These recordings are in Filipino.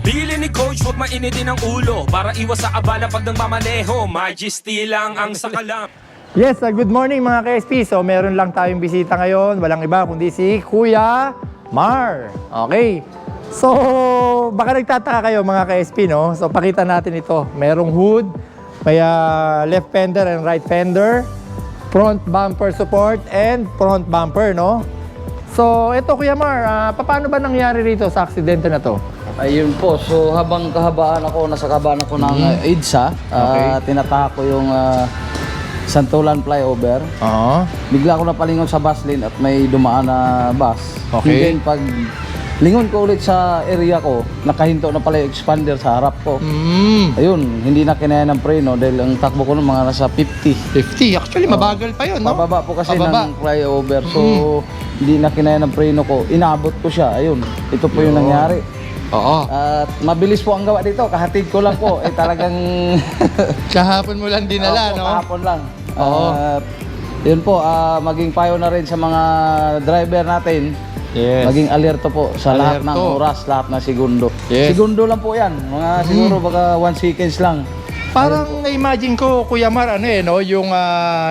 Bili ni Coach, huwag mainitin ang ulo para iwas sa abala pag nagmamaneho. Majesty lang ang sakalam. Yes, good morning mga KSP. So meron lang tayong bisita ngayon. Walang iba kundi si Kuya Mar. Okay. So baka nagtataka kayo mga KSP, no? So pakita natin ito. Merong hood, may left fender and right fender, front bumper support and front bumper, no? So ito Kuya Mar, paano ba nangyari rito sa aksidente na to? Ayun po, so habang nasa kahabaan ako ng EDSA, tinataka ko yung Santulan flyover. Bigla ako napalingon sa bus lane at may dumaan na bus. Okay. And then pag lingon ko ulit sa area ko, nakahinto na pala yung expander sa harap ko. Ayun, hindi na kinaya ng preno dahil ang takbo ko ng mga nasa 50. 50? Actually, mabagal pa yun, no? Pababa po kasi Pababa. ng flyover, so hindi na kinaya ng preno ko. Inabot ko siya, ayun. Ito po yung nangyari. Oo. At mabilis po ang gawa dito, kahatid ko lang po. Talagang Kahapon mo lang dinala, no? kahapon lang. Oo. At yun po, maging payo na rin sa mga driver natin. Yes. Maging alerto po sa lahat ng Alerto. oras, lahat ng segundo. Yes. Segundo lang po yan. Mga siguro baka 1 seconds lang. Parang na-imagine ko, Kuya Mar, no? Yung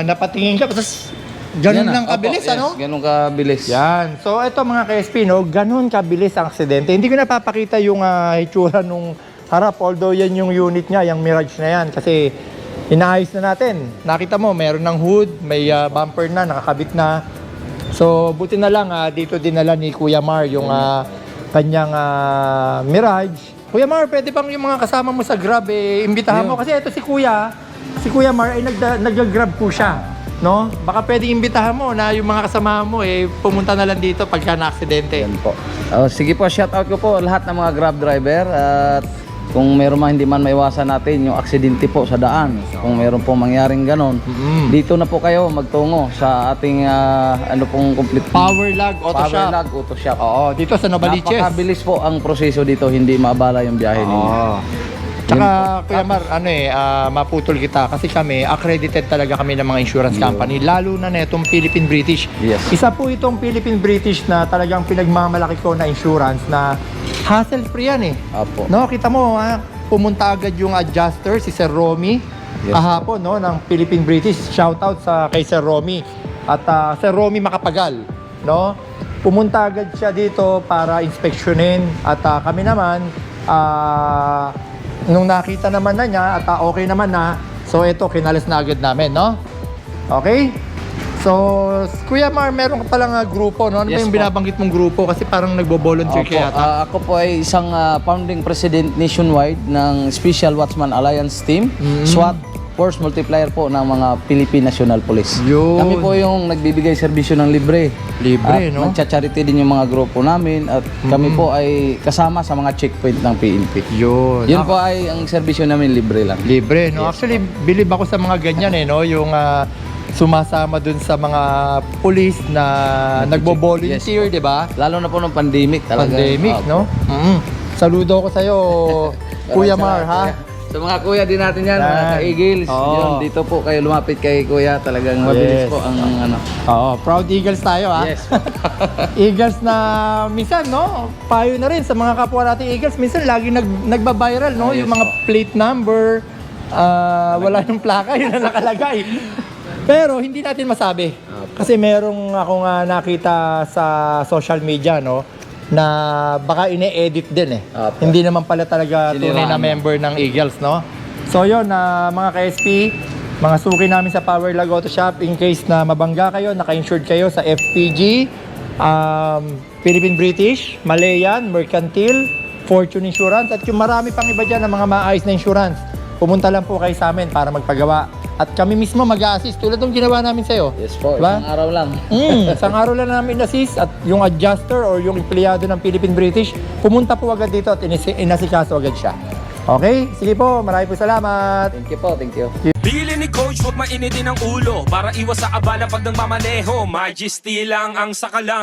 napatingin ka, tapos ganun Yan lang Opo, kabilis, yes, ano? ganun kabilis. Yan. So, ito mga KSP, no? Ganun kabilis ang aksidente. Hindi ko napapakita yung hitsura nung harap. Although yan yung unit niya, yung Mirage na yan. Kasi inaayos na natin. Nakita mo, meron ng hood, may bumper na, nakakabit na. So, buti na lang, dito dinala ni Kuya Mar yung kanyang Mirage. Kuya Mar, pwede bang yung mga kasama mo sa Grab, imbitahan mo? Kasi ito si Kuya Mar ay nag-grab po siya. No? Baka pwedeng imbitahan mo na yung mga kasama mo pumunta na lang dito pagka na-aksidente. Yan po. Sige po, shout out ko po lahat ng mga Grab driver. At kung meron man hindi man maiwasan natin yung aksidente po sa daan, kung meron po mangyaring ganon, dito na po kayo magtungo sa ating complete Power Lag Auto Shop. Power Lag Auto Shop. Oo, dito sa Novaliches. Napakabilis po ang proseso dito, hindi maabala yung biyahe ninyo. Tsaka Kuya Mar, maputol kita kasi kami, accredited talaga kami ng mga insurance company, lalo na netong Philippine British. Yes. Isa po itong Philippine British na talagang pinagmamalaki ko na insurance na hassle-free yan Apo. No, kita mo, pumunta agad yung adjuster, si Sir Romy, Yes, kahapon, no, ng Philippine British. Shoutout kay Sir Romy. At Sir Romy Makapagal, no? Pumunta agad siya dito para inspeksyonin at kami naman, nung nakita naman na niya at okay naman na, so ito, kinalis na agad namin, no? Okay? So, Kuya Mar, meron ka palang grupo, no? Ano ba Yes yung po. binabanggit mong grupo? Kasi parang nagbo-volunteer Opo, kaya yata. ako po ay isang founding president nationwide ng Special Watchman Alliance Team, SWAT, Force Multiplier po ng mga Philippine National Police. Yun. Kami po yung nagbibigay serbisyo ng libre. Libre, at no? nagcha-charity din yung mga grupo namin at kami po ay kasama sa mga checkpoint ng PNP. Yun. Yun po ay ang serbisyo namin libre lang. Libre, no? Yes, Actually, bilib ako sa mga ganyan, no? Yung sumasama dun sa mga police na nagbo-volunteer, di ba? Lalo na po ng pandemic talaga. Pandemic, Opo. no? Saludo ko sa'yo, Kuya Mar, ha? Sa mga kuya din natin yan, mga Yan. ka-Eagles. Oo. Yun, dito po kayo lumapit kay kuya. Talagang mabilis Yes. po ang Oo, proud Eagles tayo, ha? Yes. Eagles na minsan, no? Payo na rin sa mga kapwa nating Eagles. Minsan, lagi nagba-viral, no? Yes, Yung mga plate number, wala yung plaka, yun ang nakalagay. Pero hindi natin masabi. Kasi merong akong nakita sa social media, no? Na baka ine-edit din Apo. Hindi naman pala talaga tunay na Siniraan. member ng Eagles, no? So yun, mga KSP, mga suki namin sa Power Lag Auto Shop, in case na mabangga kayo, naka-insured kayo sa FPG, Philippine British, Malayan, Mercantile, Fortune Insurance, at yung marami pang iba dyan ng mga maayos na insurance. Pumunta lang po kayo sa amin para magpagawa. At kami mismo mag-a-assist tulad ng ginawa namin sa'yo. Yes po, Diba? isang araw lang. Isang araw lang namin assist at yung adjuster or yung empleyado ng Philippine British, pumunta po agad dito at inasikaso agad siya. Okay? Sige po, maraming po salamat. Thank you po, thank you. Bili ni Coach, huwag mainitin ang ulo para iwas sa abala pag nagmamaneho. Majesty lang ang sakalam.